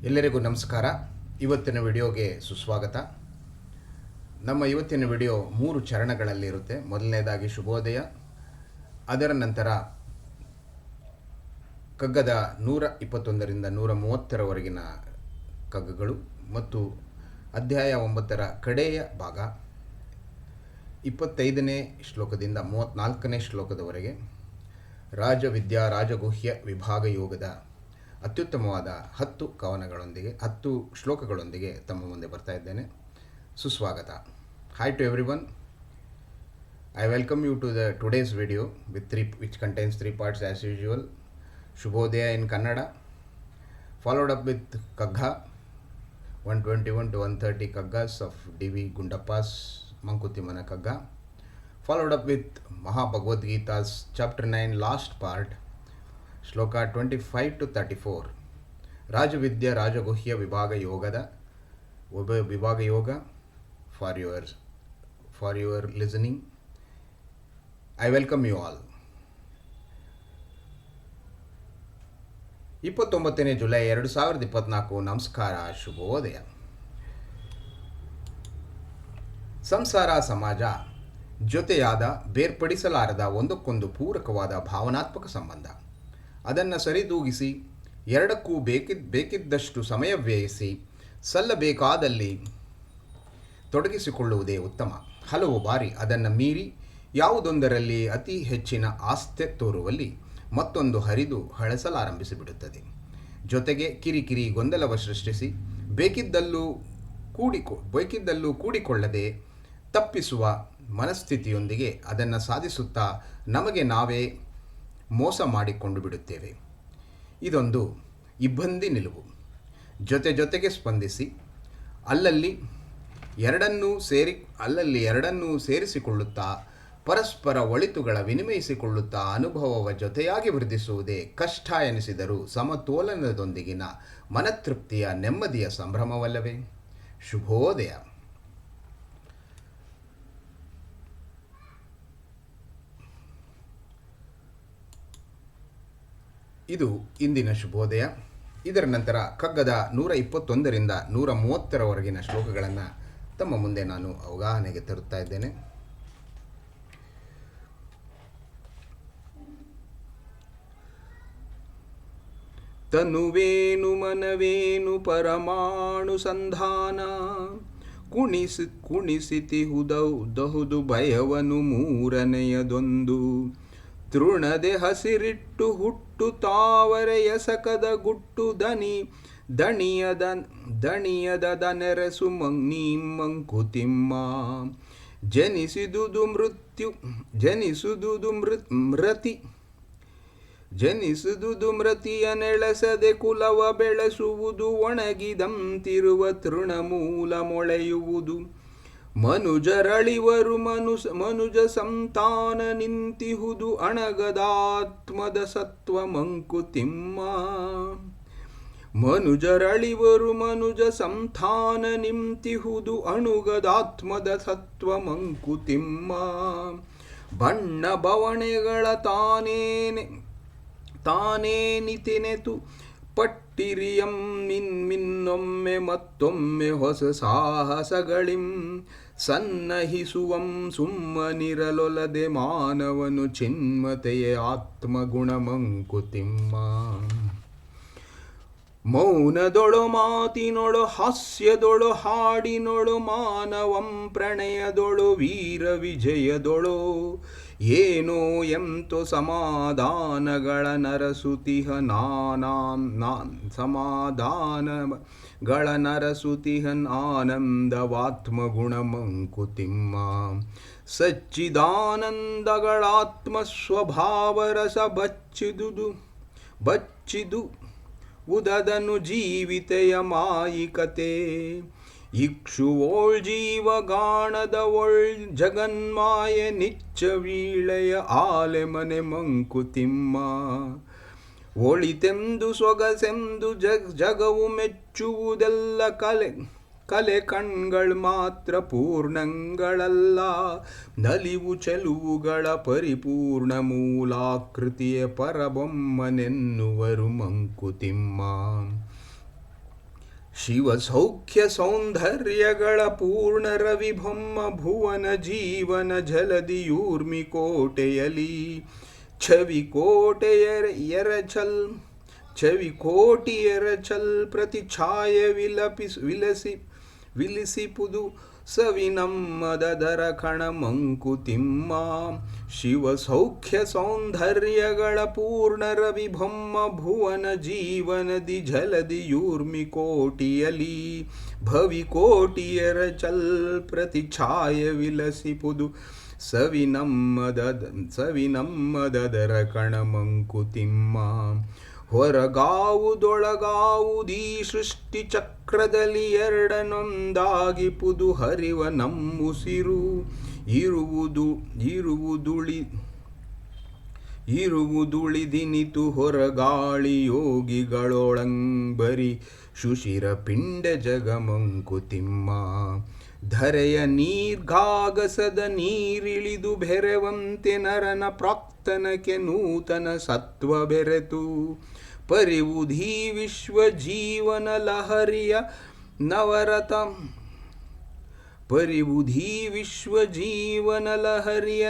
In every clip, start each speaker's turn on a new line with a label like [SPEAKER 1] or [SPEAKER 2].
[SPEAKER 1] ಎಲ್ಲರಿಗೂ ನಮಸ್ಕಾರ. ಇವತ್ತಿನ ವಿಡಿಯೋಗೆ ಸುಸ್ವಾಗತ. ನಮ್ಮ ಇವತ್ತಿನ ವಿಡಿಯೋ 3 ಚರಣಗಳಲ್ಲಿರುತ್ತೆ. ಮೊದಲನೇದಾಗಿ ಶುಭೋದಯ, ಅದರ ನಂತರ ಕಗ್ಗದ 121ರಿಂದ 130ರವರೆಗಿನ ಕಗ್ಗಗಳು ಮತ್ತು ಅಧ್ಯಾಯ 9ರ ಕಡೆಯ ಭಾಗ 25ನೇ ಶ್ಲೋಕದಿಂದ 34ನೇ ಶ್ಲೋಕದವರೆಗೆ ರಾಜವಿದ್ಯಾ ರಾಜಗುಹ್ಯ ವಿಭಾಗ ಯೋಗದ ಅತ್ಯುತ್ತಮವಾದ 10 ಕವನಗಳೊಂದಿಗೆ 10 ಶ್ಲೋಕಗಳೊಂದಿಗೆ ತಮ್ಮ ಮುಂದೆ ಬರ್ತಾ ಇದ್ದೇನೆ. ಸುಸ್ವಾಗತ. Hi to everyone. I welcome you to the today's video which contains 3 parts as usual. Shubhodaya in Kannada, followed up with Kagga 121 to 130 Kaggas of D.V. Gundappa's Mankutimana Kagga, followed up with Mahabhagavad Gita's chapter 9 last part, ಶ್ಲೋಕ 25 to 34, ರಾಜವಿದ್ಯಾ ರಾಜಗುಹ್ಯ ವಿಭಾಗ ಯೋಗದ ವಿಭಾಗ ಯೋಗ for your listening. I welcome you all. 29ನೇ July 2024. ನಮಸ್ಕಾರ, ಶುಭೋದಯ. ಸಂಸಾರ ಸಮಾಜ ಜೊತೆಯಾದ ಬೇರ್ಪಡಿಸಲಾರದ ಒಂದಕ್ಕೊಂದು ಪೂರಕವಾದ ಭಾವನಾತ್ಮಕ ಸಂಬಂಧ. ಅದನ್ನು ಸರಿದೂಗಿಸಿ ಎರಡಕ್ಕೂ ಬೇಕಿದ್ದಷ್ಟು ಸಮಯ ವ್ಯಯಿಸಿ ಸಲ್ಲಬೇಕಾದಲ್ಲಿ ತೊಡಗಿಸಿಕೊಳ್ಳುವುದೇ ಉತ್ತಮ. ಹಲವು ಬಾರಿ ಅದನ್ನು ಮೀರಿ ಯಾವುದೊಂದರಲ್ಲಿ ಅತಿ ಹೆಚ್ಚಿನ ಆಸ್ಥೆ ತೋರುವಲ್ಲಿ ಮತ್ತೊಂದು ಹರಿದು ಹಳಸಲಾರಂಭಿಸಿಬಿಡುತ್ತದೆ. ಜೊತೆಗೆ ಕಿರಿಕಿರಿ ಗೊಂದಲವ ಸೃಷ್ಟಿಸಿ ಬೇಕಿದ್ದಲ್ಲೂ ಕೂಡಿಕೊಳ್ಳದೆ ತಪ್ಪಿಸುವ ಮನಸ್ಥಿತಿಯೊಂದಿಗೆ ಅದನ್ನು ಸಾಧಿಸುತ್ತಾ ನಮಗೆ ನಾವೇ ಮೋಸ ಮಾಡಿಕೊಂಡು ಬಿಡುತ್ತೇವೆ. ಇದೊಂದು ಇಬ್ಬಂದಿ ನಿಲುವು. ಜೊತೆಗೆ ಸ್ಪಂದಿಸಿ ಅಲ್ಲಲ್ಲಿ ಎರಡನ್ನೂ ಸೇರಿಸಿಕೊಳ್ಳುತ್ತಾ ಪರಸ್ಪರ ಒಳಿತುಗಳ ವಿನಿಮಯಿಸಿಕೊಳ್ಳುತ್ತಾ ಅನುಭವವ ಜೊತೆಯಾಗಿ ವೃದ್ಧಿಸುವುದೇ ಕಷ್ಟ ಎನಿಸಿದರೂ ಸಮತೋಲನದೊಂದಿಗಿನ ಮನತೃಪ್ತಿಯ ನೆಮ್ಮದಿಯ ಸಂಭ್ರಮವಲ್ಲವೇ? ಶುಭೋದಯ. ಇದು ಇಂದಿನ ಶುಭೋದಯ. ಇದರ ನಂತರ ಕಗ್ಗದ 121ರಿಂದ 130ರವರೆಗಿನ ಶ್ಲೋಕಗಳನ್ನು ತಮ್ಮ ಮುಂದೆ ನಾನು ಅವಗಾಹನೆಗೆ ತರುತ್ತಾ ಇದ್ದೇನೆ. ತನುವೇನು ಮನವೇನು ಪರಮಾಣು ಸಂಧಾನ, ಕುಣಿಸಿತಿಹುದಹುದು ಭಯವನು ಮೂರನೆಯದೊಂದು. ತೃಣದೆ ಹಸಿರಿಟ್ಟು ಹುಟ್ಟು ತಾವರೆಯ ಸಕದ ಗುಟ್ಟು ದಣಿಯದ ನೆರಸು ನೀ ಮಂಕುತಿಮ್ಮ. ಜನಿಸುದುದು ಮೃತಿಯ ನೆಳಸದೆ ಕುಲವ ಬೆಳೆಸುವುದು. ಒಣಗಿದಂತಿರುವ ತೃಣಮೂಲ ಮೊಳೆಯುವುದು. ಮನುಜರಳಿವರು ಮನುಜ ಸಂತಾನ ನಿಂತಿಹುದು ಅಣಗದಾತ್ಮದ ಸತ್ವ ಮಂಕುತಿಮ್ಮ. ಮನುಜರಳಿವರು ಮನುಜ ಸಂತಾನ ನಿಂತಿಹುದು ಅಣುಗದಾತ್ಮದ ಸತ್ವ ಮಂಕುತಿಮ್ಮ. ಬಣ್ಣ ಬವಣೆಗಳ ತಾನೇನಿತಿನೆತು ಪಟ್ಟಿರಿಯಂ ಮಿನ್ನೊಮ್ಮೆ ಮತ್ತೊಮ್ಮೆ ಹೊಸ ಸಾಹಸಗಳಿಂ. ಸನ್ನಹಿಸುವಂ ಸುಮ್ಮನಿರಲೊಲದೆ ಮಾನವನು ಚಿನ್ಮತೆಯೇ ಆತ್ಮಗುಣ ಮಂಕುತಿಮ್ಮ. ಮೌನದೊಳು ಮಾತಿನೊಳು ಹಾಸ್ಯದೊಳು ಹಾಡಿನೊಳು ಮಾನವಂ ಪ್ರಣಯದೊಳು ವೀರ ವಿಜಯದೊಳು. ಏನೋ ಎಂತೋ ಸಮಾಧಾನಗಳ ನರಸುತಿಹ ಆನಂದವಾತ್ಮಗುಣ ಮಂಕುತಿಮ್ಮ. ಸಚ್ಚಿದಾನಂದಗಳಾತ್ಮ ಸ್ವಭಾವರಸ ಬಚ್ಚಿದು ಉದದನು ಜೀವಿತೆಯ ಮಾಯಿಕತೆ. ಇಕ್ಷುವೋಳ್ ಜೀವಗಾಣದವೊಳ್ ಜಗನ್ಮಾಯೆ ನಿಚ್ಚ ವೀಳೆಯ ಆಲೆ ಮನೆ ಮಂಕುತಿಮ್ಮ. ಒಳಿತೆಂದು ಸೊಗಸೆಂದು ಜಗವು ಮೆಚ್ಚುವುದೆಲ್ಲ ಕಲೆ ಕಣ್ಗಳು ಮಾತ್ರ ಪೂರ್ಣಂಗಳಲ್ಲ. ನಲಿವು ಚೆಲುವುಗಳ ಪರಿಪೂರ್ಣ ಮೂಲಾಕೃತಿಯ ಪರಬೊಮ್ಮನೆನ್ನುವರು ಮಂಕುತಿಮ್ಮ. ಶಿವಸೌಖ್ಯ ಸೌಂದರ್ಯಗಳ ಪೂರ್ಣ ರವಿಭೊಮ್ಮ ಭುವನ ಜೀವನ ಜಲದಿಯೂರ್ಮಿ ಕೋಟೆಯಲಿ ಛವಿ ಕೋಟಿ ಎರಚಲ್ ಪ್ರತಿ ಛಾಯ ವಿಲಿಸಿಪುದು ಸವಿನಮ್ಮದರ ಕಣ ಮಂಕುತಿಮ್ಮ. ಶಿವಸೌಖ್ಯ ಸೌಂದರ್ಯಗಳ ಪೂರ್ಣ ರವಿಭೊಮ್ಮ ಭುವನ ಜೀವನದಿ ಜಲದಿಯೂರ್ಮಿ ಕೋಟಿಯಲಿ ಭವಿ ಕೋಟಿಯರಚಲ್ ಪ್ರತಿ ಛಾಯ ವಿಲಸಿಪುದು ಸವಿನಮ್ಮದರ ಕಣ ಮಂಕುತಿಮ್ಮ. ಹೊರಗಾವುದೊಳಗಾವುದೀ ಸೃಷ್ಟಿ ಚಕ್ರದಲ್ಲಿ ಎರಡನೊಂದಾಗಿ ಪುದು ಹರಿವ ನಮ್ಮುಸಿರು ಇರುವುದುಳಿದಿನಿತು ಹೊರಗಾಳಿ ಯೋಗಿಗಳೊಳಂಬರಿ ಶುಶಿರ ಪಿಂಡ ಜಗಮಂಕುತಿಮ್ಮ. ಧರೆಯ ನೀರ್ಘಾಗಸದ ನೀರಿಳಿದು ಬೆರೆವಂತೆ ನರನ ಪ್ರಾಕ್ತನಕ್ಕೆ ನೂತನ ಸತ್ವ ಬೆರೆತು ಪರಿವುಧಿ ವಿಶ್ವ ಜೀವನ ಲಹರಿಯ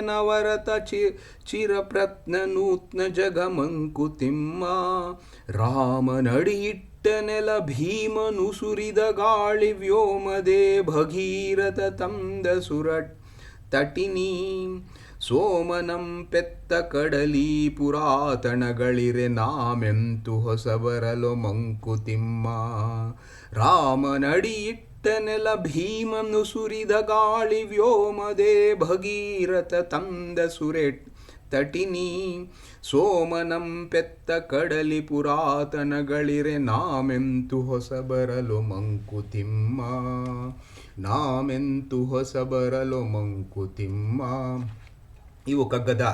[SPEAKER 1] ನವರತ ಚಿರಪ್ರತ್ನ ನೂತ್ನ ಜಗಮಂಕುತಿಮ್ಮ. ರಾಮನಡಿಯಿಟ್ಟ ನೆಲ ಭೀಮನು ಸುರಿದ ಗಾಳಿ ವ್ಯೋಮದೇ ಭಗೀರಥ ತಂದ ಸುರಟ್ ತಟಿನಿ ಸೋಮನಂ ಪೆತ್ತ ಕಡಲಿ ಪುರಾತನಗಳಿರೆ ನಾಮೆಂತು ಹೊಸಬರಲು ಮಂಕುತಿಮ್ಮ. ರಾಮನಡಿಯಿಟ್ಟ ನೆಲ ಭೀಮನು ಸುರಿದ ಗಾಳಿ ವ್ಯೋಮದೇ ಭಗೀರಥ ತಂದ ಸುರೆಟ್ ತಟಿನಿ ಸೋಮನಂ ಪೆತ್ತ ಕಡಲಿ ಪುರಾತನಗಳಿರೆ ನಾಮೆಂತು ಹೊಸಬರಲು ಮಂಕುತಿಮ್ಮ. ನಾಮೆಂತು ಹೊಸಬರಲು ಮಂಕುತಿಮ್ಮ. ಇವು ಕಗ್ಗದ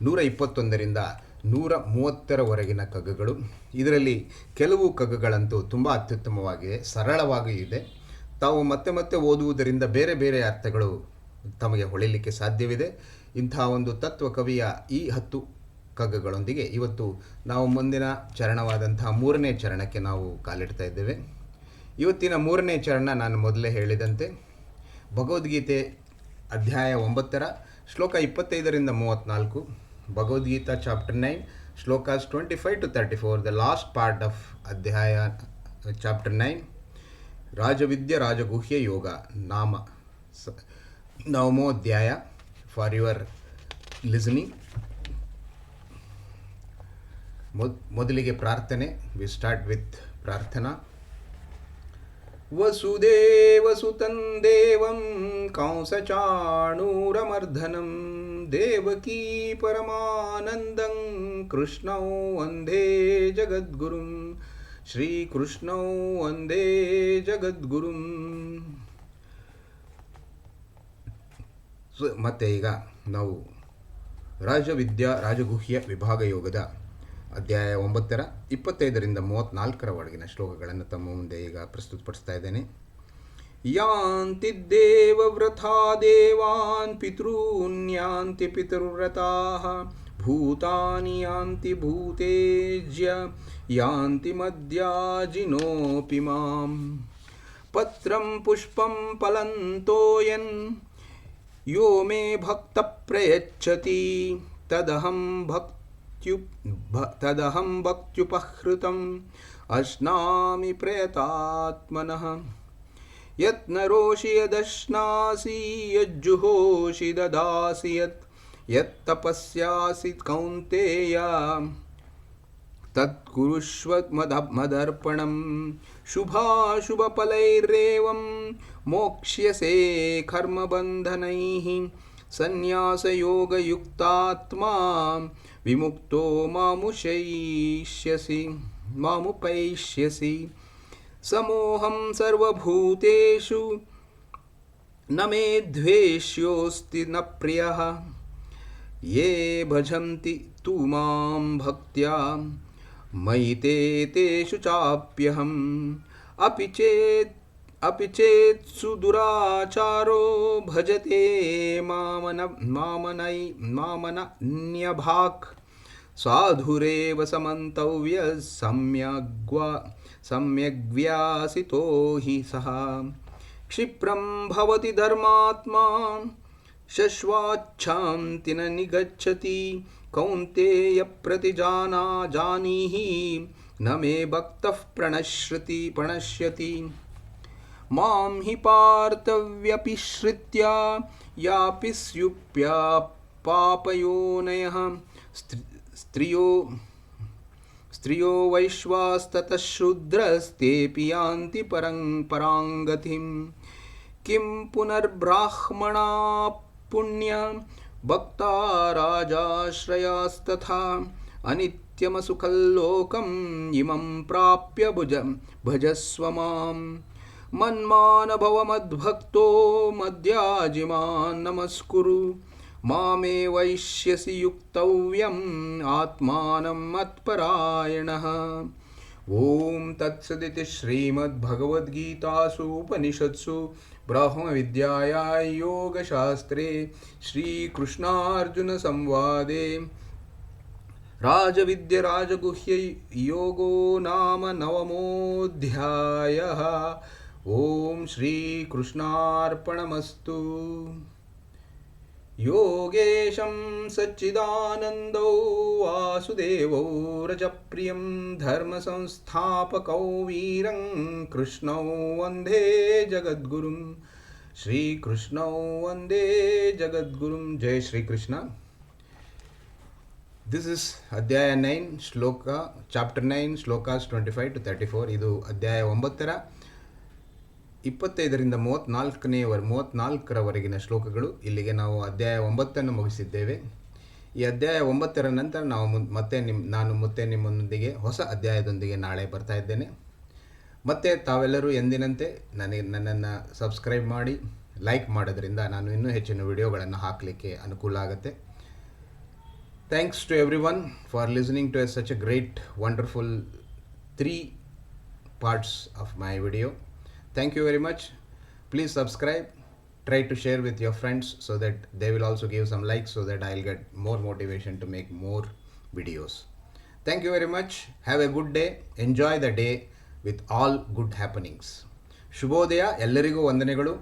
[SPEAKER 1] 121ರಿಂದ 130ರವರೆಗಿನ ಕಗ್ಗಗಳು. ಇದರಲ್ಲಿ ಕೆಲವು ಕಗ್ಗಗಳಂತೂ ತುಂಬ ಅತ್ಯುತ್ತಮವಾಗಿದೆ, ಸರಳವಾಗಿ ಇದೆ. ತಾವು ಮತ್ತೆ ಮತ್ತೆ ಓದುವುದರಿಂದ ಬೇರೆ ಬೇರೆ ಅರ್ಥಗಳು ತಮಗೆ ಹೊಳಿಲಿಕ್ಕೆ ಸಾಧ್ಯವಿದೆ. ಇಂಥ ಒಂದು ತತ್ವ ಕವಿಯ ಈ 10 ಕಗ್ಗಗಳೊಂದಿಗೆ ಇವತ್ತು ನಾವು ಮುಂದಿನ ಚರಣವಾದಂತಹ 3ನೇ ಚರಣಕ್ಕೆ ನಾವು ಕಾಲಿಡ್ತಾ ಇದ್ದೇವೆ. ಇವತ್ತಿನ 3ನೇ ಚರಣ ನಾನು ಮೊದಲೇ ಹೇಳಿದಂತೆ ಭಗವದ್ಗೀತೆ ಅಧ್ಯಾಯ 9 ಶ್ಲೋಕ 25ರಿಂದ 34, Bhagavadgita chapter 9 shlokas 25 to 34, the last part of ಅಧ್ಯಾಯ ಚಾಪ್ಟರ್ 9, ರಾಜವಿದ್ಯಾ ರಾಜಗುಹ್ಯ ಯೋಗ ನವಮೋಧ್ಯಾಯ ಫಾರ್ ಯುವರ್ ಲಿಸನಿಂಗ್. ಮೊದಲಿಗೆ ಪ್ರಾರ್ಥನೆ. ವಿ ಸ್ಟಾರ್ಟ್ ವಿತ್ ಪ್ರಾರ್ಥನಾ. ವಸುದೇವಸುತಂ ದೇವಂ ಕಂಸಚಾಣೂರಮರ್ಧನಂ ದೇವಕೀ ಪರಮಾನಂದಂ ಕೃಷ್ಣೌ ವಂದೇ ಜಗದ್ಗುರುಂ ಶ್ರೀಕೃಷ್ಣೌ ವಂದೇ ಜಗದ್ಗುರುಂ. ಮತ್ತೆ ಈಗ ನಾವು ರಾಜವಿದ್ಯಾ ರಾಜಗುಹ್ಯ ವಿಭಾಗ ಯೋಗದ ಅಧ್ಯಾಯ 9 25ರಿಂದ 34ರವರೆಗಿನ ಶ್ಲೋಕಗಳನ್ನು ತಮ್ಮ ಮುಂದೆ ಈಗ ಪ್ರಸ್ತುತಪಡಿಸ್ತಾ ಇದ್ದೇನೆ. ಯಾಂತಿ ದೇವವ್ರತಾ ದೇವಾನ್ ಪಿತॄನ್ಯಾಂತಿ ಪಿತೃವ್ರತಾಃ ಭೂತಾನಿ ಯಾಂತಿ ಭೂತೇಜ್ಯ ಯಾಂತಿ ಮದ್ಯಾಜಿನೋಪಿ ಮಾಂ ಪತ್ರಂ ಪುಷ್ಪಂ ಫಲಂತೋಯನ್ ಯೋ ಮೇ ಭಕ್ತ ಪ್ರಯಚ್ಛತಿ ತದಹಂ ಭಕ್ತ್ಯುಪಹೃತಂ ಅಶ್ನಾಮಿ ಪ್ರಯತಾತ್ಮನಃ. ಯತ್ನರೋಷಿ ಯದಶ್ನಾಸಿ ಯಜ್ಜುಹೋಷಿ ದದಾಸಿ ಯತ್ತಪಸ್ಯಾಸಿ ಕೌಂತೇಯ ತತ್ಕುರುಷ್ವ ಮದರ್ಪಣಂ. ಶುಭಾಶುಭಫಲೈರೇವಂ ಮೋಕ್ಷ್ಯಸೇ ಕರ್ಮಬಂಧನೈಃ ಸನ್ಯಾಸಯೋಗಯುಕ್ತಾತ್ಮಾ ವಿಮುಕ್ತೋ ಮಾಮುಪೈಷ್ಯಸಿ. ಸಮೋಹಂ ಸರ್ವಭೂತೇಷು ನ ಮೇ ದ್ವೇಷ್ಯೋಸ್ತಿ ನ ಪ್ರಿಯಃ ಯೇ ಭಜಂತಿ ತು ಮಾಂ ಭಕ್ತ್ಯಾ ಮಯಿ ತೇಷು ಚಾಪ್ಯಹಂ. ಅಪಿ ಚೇತ್ಸು ದುರಾಚಾರೋ ಭಜತೆ ಮಾಮನನ್ಯಭಾಕ್ ಸಾಧುರೇವ ಸಮಂತವ್ಯ ಸಮ್ಯಗ್ವ್ಯಾಸಿತೋ ಹಿ ಸಹ ಕ್ಷಿಪ್ರಂ ಭವತಿ ಧರ್ಮಾತ್ಮಾ ಶಶ್ವಾಚ್ಛಾಂತಿ ನ ನಿಗಚ್ಚತಿ ಕೌಂತೇಯ ಜಾನೀಹಿ ನ ಮೇ ಭಕ್ತಃ ಪ್ರಣಶ್ಯತಿ ಮಾಂ ಹಿ ಪಾರ್ಥವ್ಯಪಿಶ್ರಿತ್ಯ ಯಾಪಿ ಸ್ಯುಪ್ಯಾ ಪಾಪಯೋನಯಃ ಸ್ತ್ರಿಯೋ ವೈಶ್ವಾಸ್ತತಃ ಶೂದ್ರಸ್ತೇಪಿ ಯಾಂತಿ ಪರಾಂಗತಿಂ ಕಿಂ ಪುನರ್ಬ್ರಾಹ್ಮಣಾ ಪುಣ್ಯ ಭಕ್ತಾ ರಾಜಾಶ್ರಯಾಸ್ತಥಾ ಅನಿತ್ಯಮಸುಖಲ್ಲೋಕಂ ಇಮಂ ಪ್ರಾಪ್ಯ ಭಜಸ್ವ ಮಾಂ ಮನ್ಮಾನಭವ ಮದ್ಭಕ್ತೋ ಮದ್ಯಾಜಿಮಾನ್ ನಮಸ್ಕುರು ಮಾಮೇ ವೈಶ್ಯಸಿ ಯುಕ್ತವ್ಯಂ ಆತ್ಮಾನಂ ಮತ್ಪರಾಯಣಃ. ಓಂ ತತ್ಸದಿತಿ ಶ್ರೀಮದ್ಭಗವದ್ಗೀತಾಸು ಉಪನಿಷತ್ಸು ಬ್ರಹ್ಮವಿದ್ಯಾಯಾಂ ಯೋಗಶಾಸ್ತ್ರೇ ಶ್ರೀಕೃಷ್ಣಾರ್ಜುನ ಸಂವಾದೇ ರಾಜವಿದ್ಯಾ ರಾಜಗುಹ್ಯ ಯೋಗೋ ನಾಮ ನವಮೋऽಧ್ಯಾಯಃ. ಓಂ ಶ್ರೀಕೃಷ್ಣಾರ್ಪಣಮಸ್ತು. ಯೋಗೇಶಂ ಸಚ್ಚಿದಾನಂದೋ ವಾಸುದೇವೋ ರಜಪ್ರಿಯಂ ಧರ್ಮ ಸಂಸ್ಥಾಪಕೌ ವೀರಂ ಕೃಷ್ಣೌ ವಂದೇ ಜಗದ್ಗುರುಂ. ಶ್ರೀಕೃಷ್ಣೌ ವಂದೇ ಜಗದ್ಗುರುಂ. ಜಯ ಶ್ರೀಕೃಷ್ಣ. This is ಅಧ್ಯಾಯ 9 ಶ್ಲೋಕ ಚಾಪ್ಟರ್ 9 ಶ್ಲೋಕಾಸ್ 25 to 34. ಇದು ಅಧ್ಯಾಯ 9ರ 25ರಿಂದ 34ರವರೆಗಿನ ಶ್ಲೋಕಗಳು. ಇಲ್ಲಿಗೆ ನಾವು ಅಧ್ಯಾಯ 9 ಮುಗಿಸಿದ್ದೇವೆ. ಈ ಅಧ್ಯಾಯ 9ರ ನಂತರ ನಾವು ನಾನು ನಿಮ್ಮೊಂದಿಗೆ ಹೊಸ ಅಧ್ಯಾಯದೊಂದಿಗೆ ನಾಳೆ ಬರ್ತಾ ಇದ್ದೇನೆ. ಮತ್ತು ತಾವೆಲ್ಲರೂ ಎಂದಿನಂತೆ ನನ್ನನ್ನು ಸಬ್ಸ್ಕ್ರೈಬ್ ಮಾಡಿ ಲೈಕ್ ಮಾಡೋದ್ರಿಂದ ನಾನು ಇನ್ನೂ ಹೆಚ್ಚಿನ ವಿಡಿಯೋಗಳನ್ನು ಹಾಕಲಿಕ್ಕೆ ಅನುಕೂಲ ಆಗುತ್ತೆ. Thanks to everyone for listening to such a great, wonderful 3 parts of my video. Thank you very much. Please subscribe. Try to share with your friends so that they will also give some likes so that I'll get more motivation to make more videos. Thank you very much. Have a good day. Enjoy the day with all good happenings. ಶುಭೋದಯ. ಎಲ್ಲರಿಗೂ ವಂದನೆಗಳು.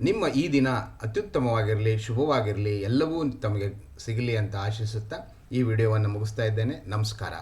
[SPEAKER 1] ನಿಮ್ಮ ಈ ದಿನ ಅತ್ಯುತ್ತಮವಾಗಿರಲಿ, ಶುಭವಾಗಿರಲಿ, ಎಲ್ಲವೂ ತಮಗೆ ಸಿಗಲಿ ಅಂತ ಆಶಿಸುತ್ತಾ ಈ ವಿಡಿಯೋವನ್ನು ಮುಗಿಸ್ತಾ ಇದ್ದೇನೆ. ನಮಸ್ಕಾರ.